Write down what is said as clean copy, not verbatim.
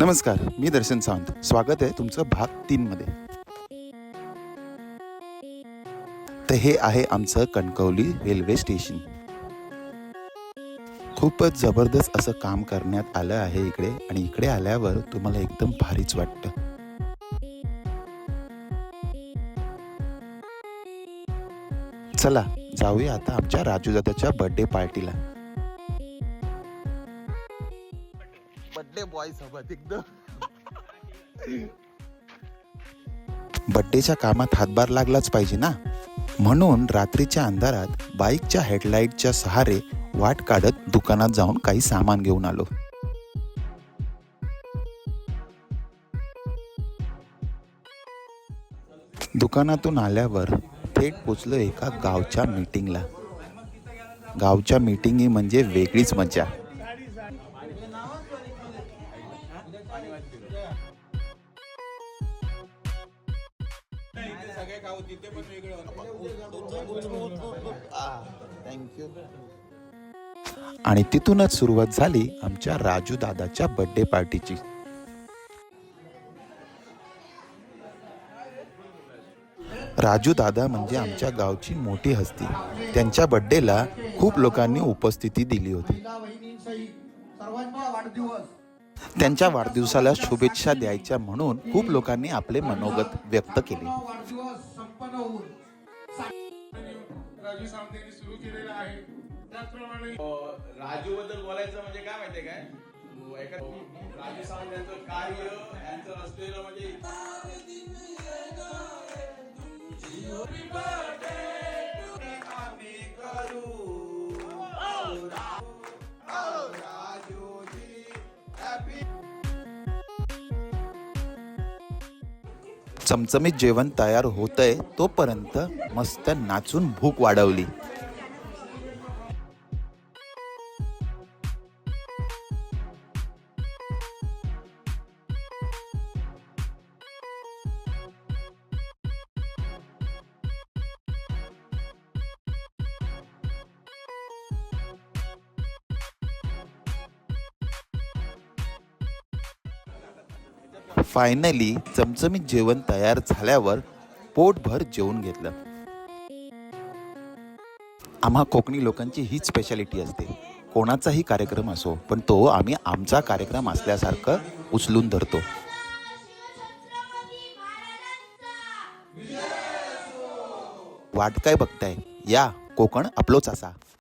नमस्कार, मी दर्शन सावंत. स्वागत आहे तुमचं भाग 3 मध्ये. तर हे आहे आमचं कणकवली रेल्वे स्टेशन. खूपच जबरदस्त असं काम करण्यात आलं आहे इकडे, आणि इकडे आल्यावर तुम्हाला एकदम भारीच वाटतं. चला जाऊया आता आमच्या राजू दादाच्या बर्थडे पार्टीला. बर्थडे बॉय सोबत एकदम बर्थडेच्या कामात हातभार लागलाच पाहिजे ना, म्हणून रात्रीच्या अंधारात बाईकच्या हेडलाईटच्या सहारे वाट काढत दुकानात जाऊन काही सामान घेऊन आलो. दुकानातून आल्यावर थेट पोचलो एका गावच्या मीटिंगला. गावच्या मीटिंगी म्हणजे वेगळीच मजा. आणि तिथूनच सुरुवात झाली आमच्या राजू दादाच्या बर्थडे पार्टीची. राजू दादा म्हणजे आमच्या गावची मोठी हस्ती. त्यांच्या बर्थडेला खूप लोकांनी उपस्थिती दिली होती. त्यांच्या वाढदिवसाला शुभेच्छा द्यायच्या म्हणून खूप लोकांनी आपले मनोगत व्यक्त केले. राजू बद्दल बोलायचं म्हणजे काय माहितीये काय, राजू सावंत यांचं कार्य, यांचं असलेलं म्हणजे चमचमीत जेवण तयार होतंय तोपर्यंत मस्त नाचून भूक वाढवली. फायनली चमचमीत जेवण तयार झाल्यावर पोटभर जेवून घेतलं. आम्हा कोकणी लोकांची हीच स्पेशालिटी असते. कोणाचाही कार्यक्रम असो, पण तो आम्ही आमचा कार्यक्रम असल्यासारखं उचलून धरतो. वाट काय बघताय, या कोकण आपलोच असा.